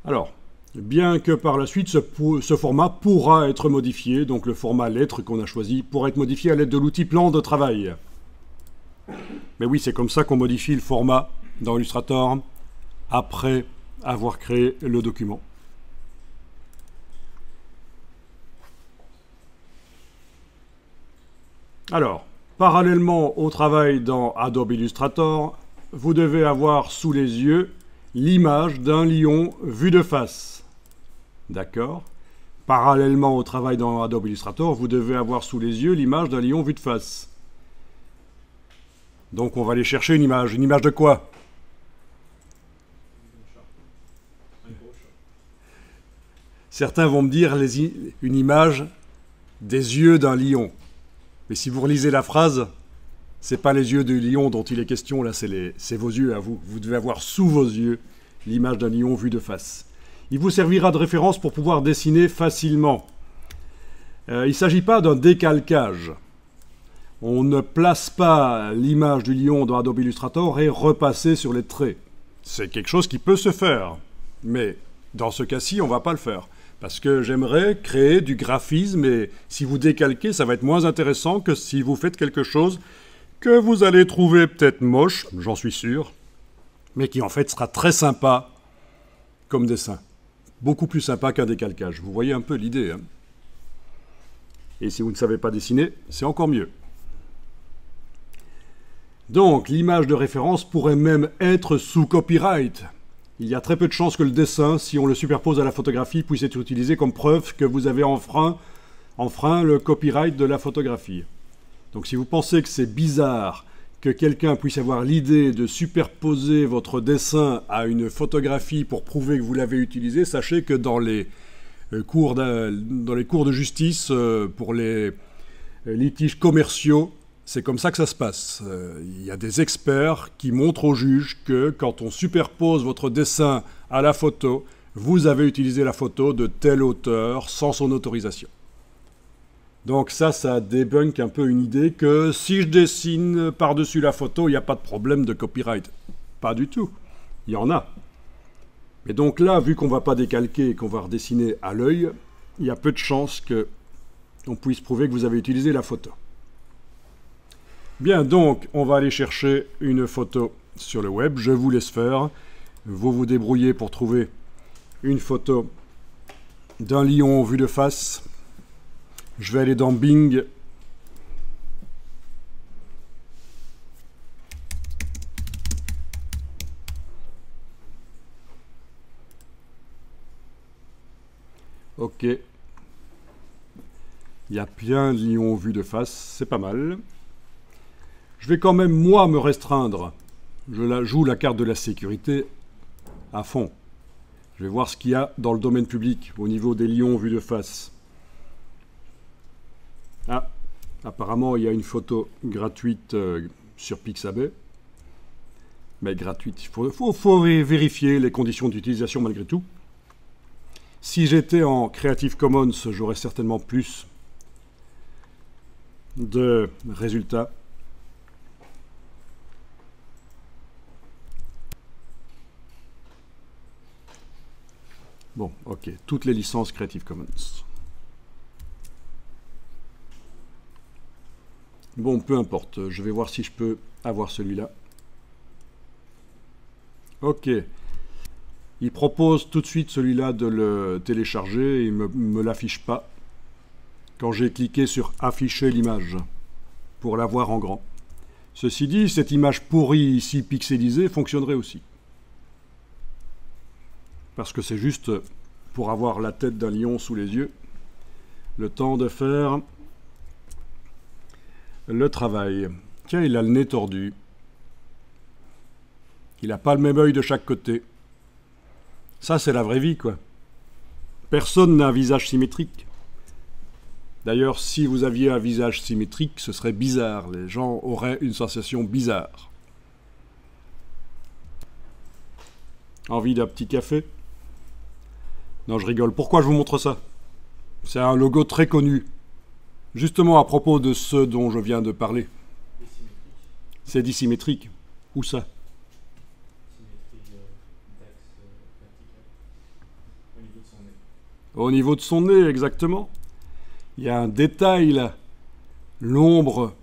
Alors, bien que par la suite, ce format pourra être modifié, donc le format lettre qu'on a choisi pourra être modifié à l'aide de l'outil plan de travail. Mais oui, c'est comme ça qu'on modifie le format dans Illustrator après avoir créé le document. Alors, parallèlement au travail dans Adobe Illustrator, vous devez avoir sous les yeux l'image d'un lion vu de face. D'accord? Parallèlement au travail dans Adobe Illustrator, vous devez avoir sous les yeux l'image d'un lion vu de face. Donc on va aller chercher une image. Une image de quoi? Certains vont me dire une image des yeux d'un lion. Mais si vous relisez la phrase, ce n'est pas les yeux du lion dont il est question, là c'est vos yeux à vous. Vous devez avoir sous vos yeux l'image d'un lion vu de face. Il vous servira de référence pour pouvoir dessiner facilement. Il ne s'agit pas d'un décalcage. On ne place pas l'image du lion dans Adobe Illustrator et repasser sur les traits. C'est quelque chose qui peut se faire, mais dans ce cas-ci, on ne va pas le faire. Parce que j'aimerais créer du graphisme et si vous décalquez, ça va être moins intéressant que si vous faites quelque chose que vous allez trouver peut-être moche, j'en suis sûr, mais qui en fait sera très sympa comme dessin. Beaucoup plus sympa qu'un décalcage. Vous voyez un peu l'idée, hein? Et si vous ne savez pas dessiner, c'est encore mieux. Donc, l'image de référence pourrait même être sous copyright. Il y a très peu de chances que le dessin, si on le superpose à la photographie, puisse être utilisé comme preuve que vous avez enfreint le copyright de la photographie. Donc si vous pensez que c'est bizarre que quelqu'un puisse avoir l'idée de superposer votre dessin à une photographie pour prouver que vous l'avez utilisé, sachez que dans les cours de justice, pour les litiges commerciaux, c'est comme ça que ça se passe. Il y a des experts qui montrent au juge que quand on superpose votre dessin à la photo, vous avez utilisé la photo de tel auteur sans son autorisation. Donc ça débunk un peu une idée que si je dessine par-dessus la photo, il n'y a pas de problème de copyright. Pas du tout. Il y en a. Mais donc là, vu qu'on ne va pas décalquer et qu'on va redessiner à l'œil, il y a peu de chances qu'on puisse prouver que vous avez utilisé la photo. Bien, donc, on va aller chercher une photo sur le web. Je vous laisse faire. Vous vous débrouillez pour trouver une photo d'un lion vu de face. Je vais aller dans Bing. Ok. Il y a plein de lions vus de face. C'est pas mal. Je vais quand même, moi, me restreindre. Je joue la carte de la sécurité à fond. Je vais voir ce qu'il y a dans le domaine public au niveau des lions vus de face. Ah, apparemment, il y a une photo gratuite sur Pixabay. Mais gratuite, il faut vérifier les conditions d'utilisation malgré tout. Si j'étais en Creative Commons, j'aurais certainement plus de résultats. Bon, ok, toutes les licences Creative Commons. Bon, peu importe, je vais voir si je peux avoir celui-là. Ok. Il propose tout de suite celui-là de le télécharger et il ne me l'affiche pas quand j'ai cliqué sur « Afficher l'image » pour la voir en grand. Ceci dit, cette image pourrie ici pixelisée fonctionnerait aussi. Parce que c'est juste pour avoir la tête d'un lion sous les yeux, le temps de faire le travail. Tiens, il a le nez tordu. Il n'a pas le même œil de chaque côté. Ça, c'est la vraie vie, quoi. Personne n'a un visage symétrique. D'ailleurs, si vous aviez un visage symétrique, ce serait bizarre. Les gens auraient une sensation bizarre. Envie d'un petit café? Non, je rigole. Pourquoi je vous montre ça? C'est un logo très connu. Justement à propos de ce dont je viens de parler. C'est dissymétrique. Où ça? Au niveau de son nez, exactement. Il y a un détail là. L'ombre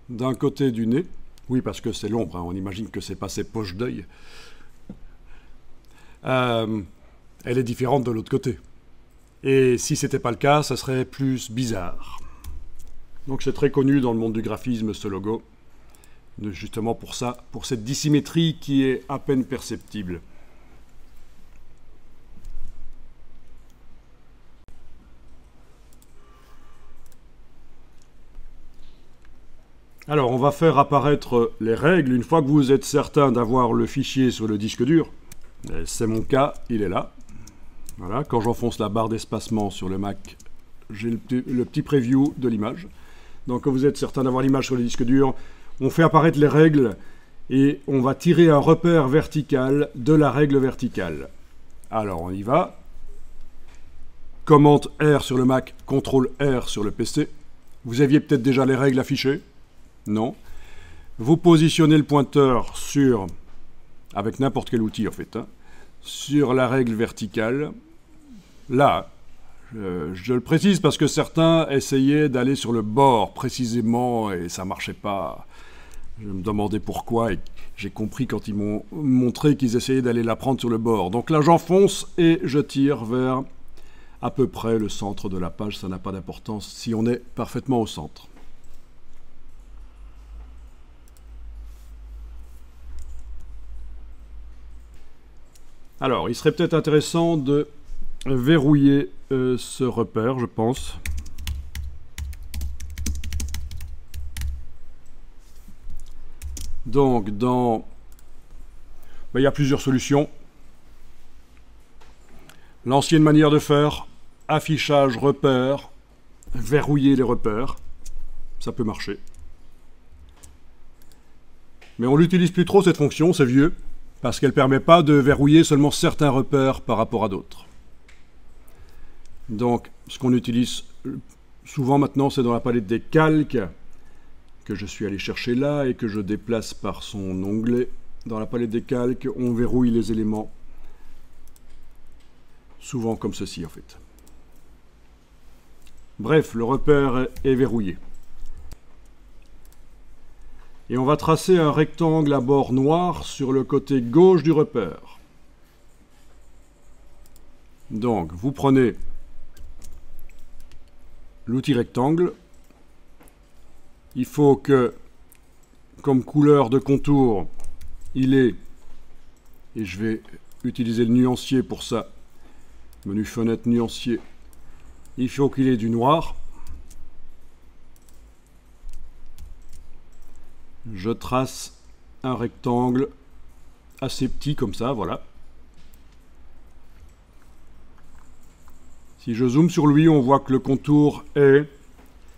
d'un côté du nez. Oui, parce que c'est l'ombre, hein. On imagine que c'est pas ses poches d'œil. Elle est différente de l'autre côté. Et si c'était pas le cas, ça serait plus bizarre. Donc c'est très connu dans le monde du graphisme, ce logo. Justement pour ça, pour cette dissymétrie qui est à peine perceptible. Alors, on va faire apparaître les règles une fois que vous êtes certain d'avoir le fichier sur le disque dur. C'est mon cas, il est là. Voilà, quand j'enfonce la barre d'espacement sur le Mac, j'ai le petit preview de l'image. Donc, quand vous êtes certain d'avoir l'image sur le disque dur, on fait apparaître les règles et on va tirer un repère vertical de la règle verticale. Alors, on y va. Commande R sur le Mac, CTRL R sur le PC. Vous aviez peut-être déjà les règles affichées. Non. Vous positionnez le pointeur sur, avec n'importe quel outil en fait, hein, sur la règle verticale. Là, je le précise parce que certains essayaient d'aller sur le bord précisément et ça marchait pas. Je me demandais pourquoi et j'ai compris quand ils m'ont montré qu'ils essayaient d'aller la prendre sur le bord. Donc là, j'enfonce et je tire vers à peu près le centre de la page. Ça n'a pas d'importance si on est parfaitement au centre. Alors, il serait peut-être intéressant de verrouiller ce repère, je pense. Donc, il y a plusieurs solutions. L'ancienne manière de faire, affichage repère, verrouiller les repères, ça peut marcher. Mais on l'utilise plus trop cette fonction, c'est vieux. Parce qu'elle ne permet pas de verrouiller seulement certains repères par rapport à d'autres. Donc, ce qu'on utilise souvent maintenant, c'est dans la palette des calques, que je suis allé chercher là et que je déplace par son onglet. Dans la palette des calques, on verrouille les éléments, souvent comme ceci en fait. Bref, le repère est verrouillé. Et on va tracer un rectangle à bord noir sur le côté gauche du repère. Donc, vous prenez l'outil rectangle. Il faut que, comme couleur de contour, il ait, et je vais utiliser le nuancier pour ça, menu fenêtre nuancier, il faut qu'il ait du noir. Je trace un rectangle assez petit comme ça, voilà. Si je zoome sur lui, on voit que le contour est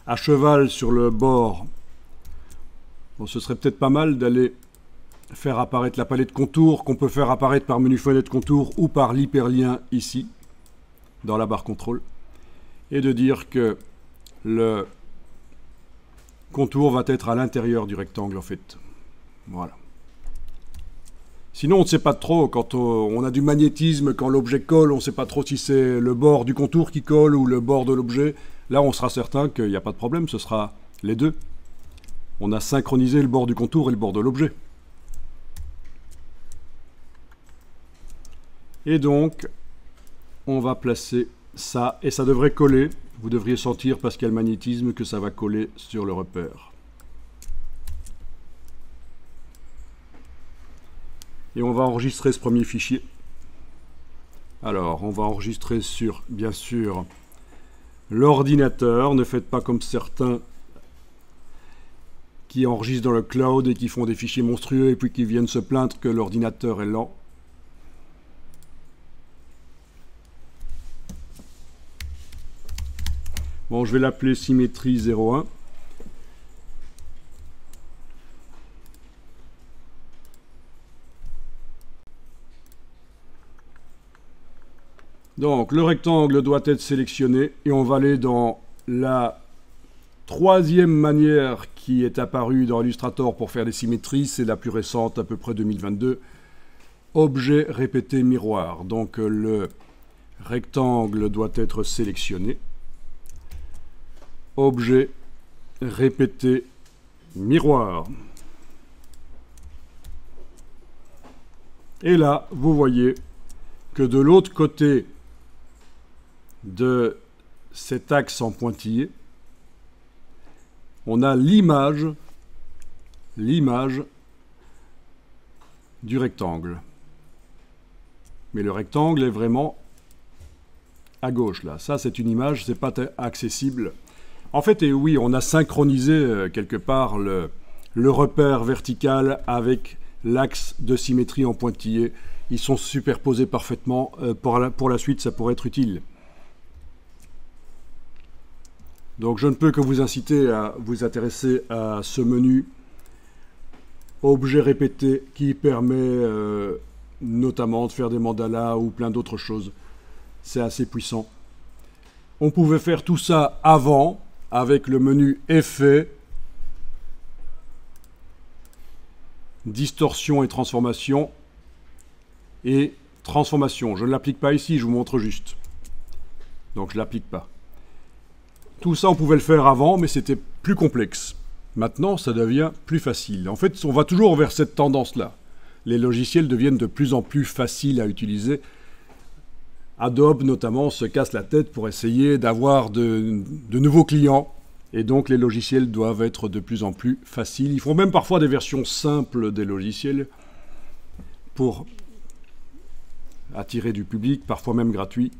à cheval sur le bord. Bon, ce serait peut-être pas mal d'aller faire apparaître la palette contour qu'on peut faire apparaître par menu fenêtre contour ou par l'hyperlien ici, dans la barre contrôle, et de dire que le contour va être à l'intérieur du rectangle en fait. Voilà. Sinon on ne sait pas trop, quand on a du magnétisme, quand l'objet colle, on ne sait pas trop si c'est le bord du contour qui colle ou le bord de l'objet. Là on sera certain qu'il n'y a pas de problème, ce sera les deux. On a synchronisé le bord du contour et le bord de l'objet. Et donc, on va placer ça, et ça devrait coller. Vous devriez sentir, parce qu'il y a le magnétisme, que ça va coller sur le repère. Et on va enregistrer ce premier fichier. Alors, on va enregistrer sur, bien sûr, l'ordinateur. Ne faites pas comme certains qui enregistrent dans le cloud et qui font des fichiers monstrueux et puis qui viennent se plaindre que l'ordinateur est lent. Bon, je vais l'appeler symétrie 01. Donc, le rectangle doit être sélectionné et on va aller dans la troisième manière qui est apparue dans Illustrator pour faire des symétries. C'est la plus récente, à peu près 2022. Objet répété miroir. Donc, le Rectangle doit être sélectionné. Objet, répéter, miroir. Et là, vous voyez que de l'autre côté de cet axe en pointillé, on a l'image du rectangle. Mais le rectangle est vraiment à gauche, là. Ça, c'est une image, c'est pas accessible. En fait, et oui, on a synchronisé quelque part le repère vertical avec l'axe de symétrie en pointillé. Ils sont superposés parfaitement. Pour la suite, ça pourrait être utile. Donc, je ne peux que vous inciter à vous intéresser à ce menu objet répété qui permet notamment de faire des mandalas ou plein d'autres choses. C'est assez puissant. On pouvait faire tout ça avant avec le menu Effet, Distorsion et Transformation et Transformation. Je ne l'applique pas ici, je vous montre juste. Donc je ne l'applique pas. Tout ça, on pouvait le faire avant, mais c'était plus complexe. Maintenant, ça devient plus facile. En fait, on va toujours vers cette tendance-là. Les logiciels deviennent de plus en plus faciles à utiliser. Adobe, notamment, se casse la tête pour essayer d'avoir de nouveaux clients. Et donc, les logiciels doivent être de plus en plus faciles. Ils font même parfois des versions simples des logiciels pour attirer du public, parfois même gratuit.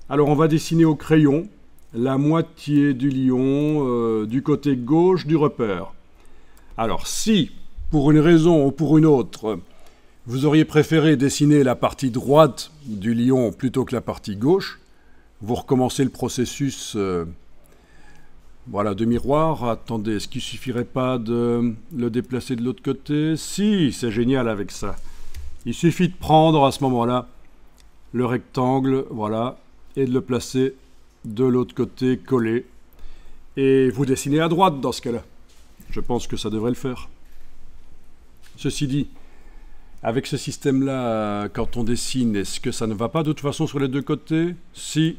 Alors, on va dessiner au crayon la moitié du lion du côté gauche du repère. Alors, si, pour une raison ou pour une autre, vous auriez préféré dessiner la partie droite du lion plutôt que la partie gauche, vous recommencez le processus voilà, de miroir. Attendez, est-ce qu'il ne suffirait pas de le déplacer de l'autre côté? Si, c'est génial avec ça. Il suffit de prendre à ce moment-là le rectangle, voilà, et de le placer de l'autre côté, collé. Et vous dessinez à droite dans ce cas-là. Je pense que ça devrait le faire. Ceci dit, avec ce système-là, quand on dessine, est-ce que ça ne va pas de toute façon sur les deux côtés? Si,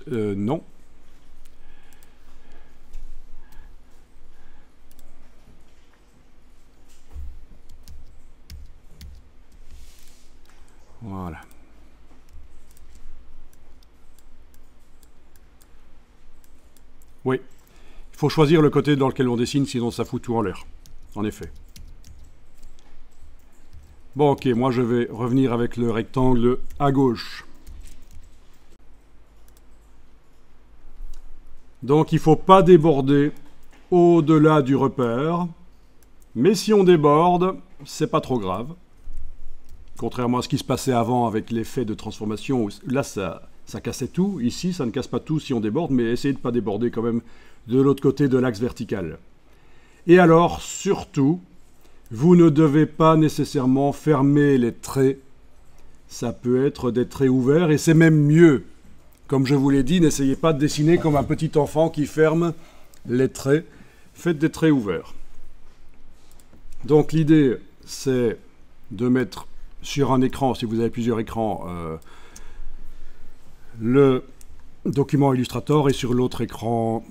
non. Voilà. Oui, il faut choisir le côté dans lequel on dessine, sinon ça fout tout en l'air. En effet. Bon, ok, moi je vais revenir avec le rectangle à gauche. Donc il ne faut pas déborder au-delà du repère. Mais si on déborde, c'est pas trop grave. Contrairement à ce qui se passait avant avec l'effet de transformation, là ça cassait tout. Ici, ça ne casse pas tout si on déborde, mais essayez de ne pas déborder quand même de l'autre côté de l'axe vertical. Et alors, surtout, vous ne devez pas nécessairement fermer les traits. Ça peut être des traits ouverts et c'est même mieux. Comme je vous l'ai dit, n'essayez pas de dessiner comme un petit enfant qui ferme les traits. Faites des traits ouverts. Donc l'idée, c'est de mettre sur un écran, si vous avez plusieurs écrans, le document Illustrator et sur l'autre écran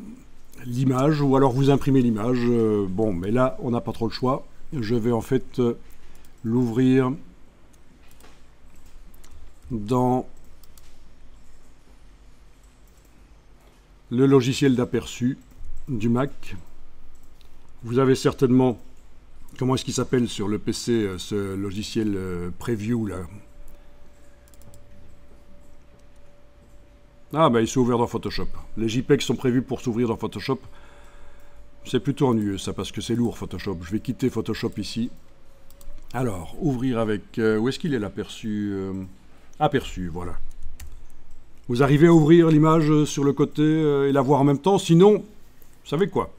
l'image, ou alors vous imprimez l'image. Bon, mais là, on n'a pas trop le choix. Je vais en fait l'ouvrir dans le logiciel d'aperçu du Mac. Vous avez certainement, comment est-ce qu'il s'appelle sur le PC, ce logiciel Preview là? Ah, ben il s'est ouvert dans Photoshop. Les JPEG sont prévus pour s'ouvrir dans Photoshop. C'est plutôt ennuyeux ça, parce que c'est lourd Photoshop. Je vais quitter Photoshop ici. Alors, ouvrir avec... où est-ce qu'il est l'aperçu? Aperçu, voilà. Vous arrivez à ouvrir l'image sur le côté et la voir en même temps. Sinon, vous savez quoi?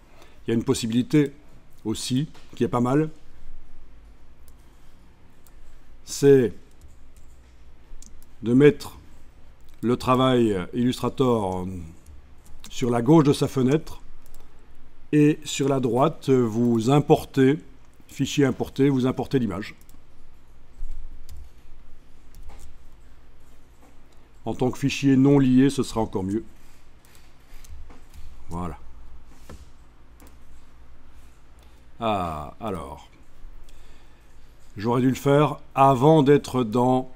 Il y a une possibilité aussi, qui est pas mal. C'est de mettre le travail Illustrator sur la gauche de sa fenêtre et sur la droite, vous importez, fichier importé, vous importez l'image. En tant que fichier non lié, ce sera encore mieux. Voilà. Ah, alors. J'aurais dû le faire avant d'être dans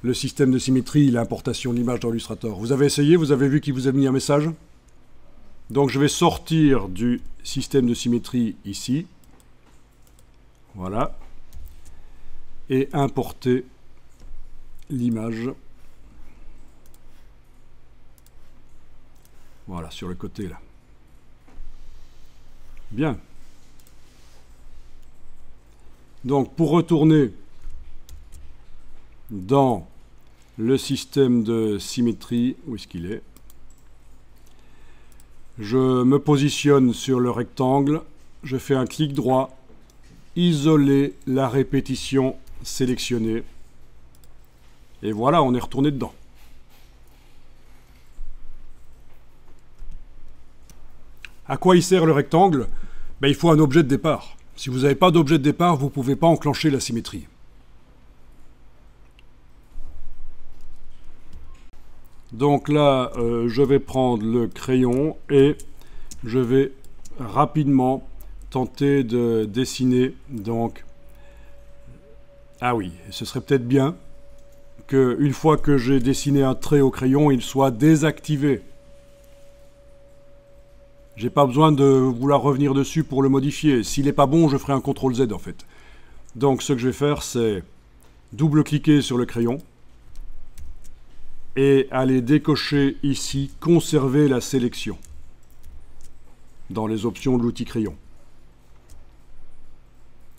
le système de symétrie, l'importation de l'image dans Illustrator. Vous avez essayé, vous avez vu qu'il vous a mis un message? Donc je vais sortir du système de symétrie ici. Voilà. Et importer l'image. Voilà, sur le côté là. Bien. Donc pour retourner dans le système de symétrie, où est-ce qu'il est? Je me positionne sur le rectangle, je fais un clic droit, isoler la répétition sélectionnée. Et voilà, on est retourné dedans. À quoi il sert le rectangle? Ben, il faut un objet de départ. Si vous n'avez pas d'objet de départ, vous ne pouvez pas enclencher la symétrie. Donc là, je vais prendre le crayon et je vais rapidement tenter de dessiner. Donc, ah oui, ce serait peut-être bien qu'une fois que j'ai dessiné un trait au crayon, il soit désactivé. J'ai pas besoin de vouloir revenir dessus pour le modifier. S'il n'est pas bon, je ferai un CTRL-Z en fait. Donc ce que je vais faire, c'est double-cliquer sur le crayon et aller décocher ici « Conserver la sélection » dans les options de l'outil crayon.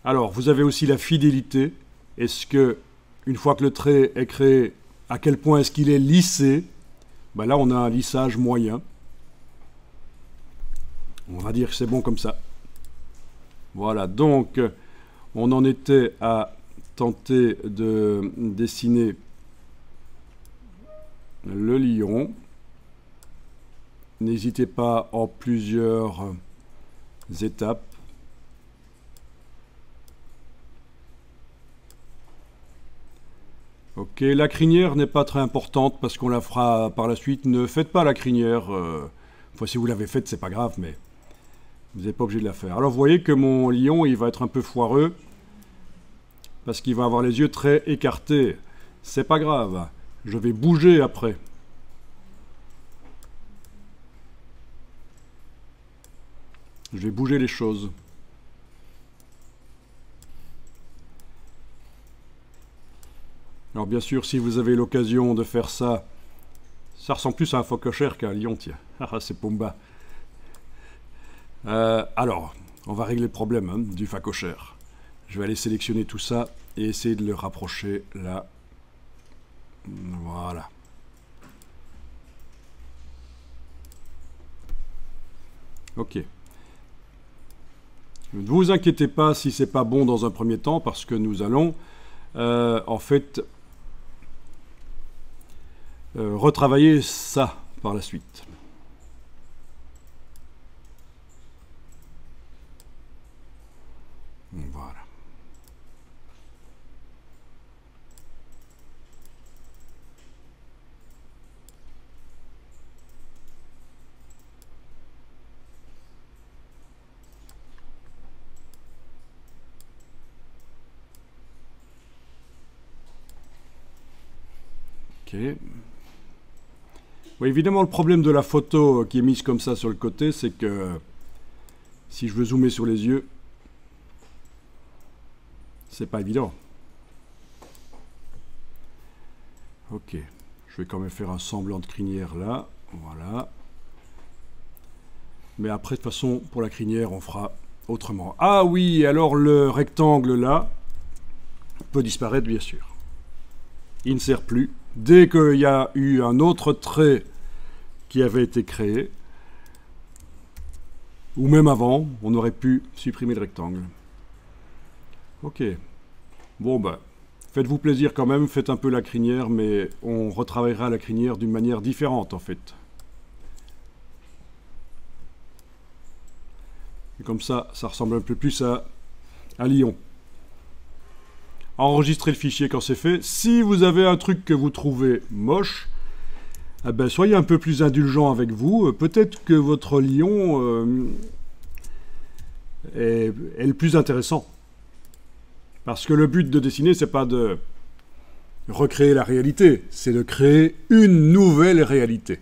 Alors, vous avez aussi la fidélité. Est-ce que, une fois que le trait est créé, à quel point est-ce qu'il est lissé? Ben là, on a un lissage moyen. On va dire que c'est bon comme ça. Voilà, donc on en était à tenter de dessiner le lion. N'hésitez pas en plusieurs étapes. Ok, la crinière n'est pas très importante parce qu'on la fera par la suite. Ne faites pas la crinière. Enfin, si vous l'avez faite, c'est pas grave, mais vous n'êtes pas obligé de la faire. Alors vous voyez que mon lion, il va être un peu foireux parce qu'il va avoir les yeux très écartés. C'est pas grave. Je vais bouger après. Je vais bouger les choses. Alors bien sûr, si vous avez l'occasion de faire ça, ça ressemble plus à un phocochère qu'à un lion, tiens. Ah, c'est Pumba. Alors, on va régler le problème hein, du phacochère. Je vais aller sélectionner tout ça et essayer de le rapprocher là. Voilà. Ok. Ne vous inquiétez pas si c'est pas bon dans un premier temps parce que nous allons en fait retravailler ça par la suite. Voilà. Ok. Oui, évidemment, le problème de la photo qui est mise comme ça sur le côté, c'est que si je veux zoomer sur les yeux, c'est pas évident. Ok, je vais quand même faire un semblant de crinière là, voilà. Mais après, de toute façon, pour la crinière, on fera autrement. Ah oui, alors le rectangle là peut disparaître, bien sûr. Il ne sert plus. Dès qu'il y a eu un autre trait qui avait été créé, ou même avant, on aurait pu supprimer le rectangle. Ok. Bon, ben, faites-vous plaisir quand même, faites un peu la crinière, mais on retravaillera la crinière d'une manière différente, en fait. Et comme ça, ça ressemble un peu plus à un lion. enregistrez le fichier quand c'est fait. Si vous avez un truc que vous trouvez moche, eh ben, soyez un peu plus indulgent avec vous. Peut-être que votre lion est le plus intéressant. Parce que le but de dessiner, c'est pas de recréer la réalité, c'est de créer une nouvelle réalité.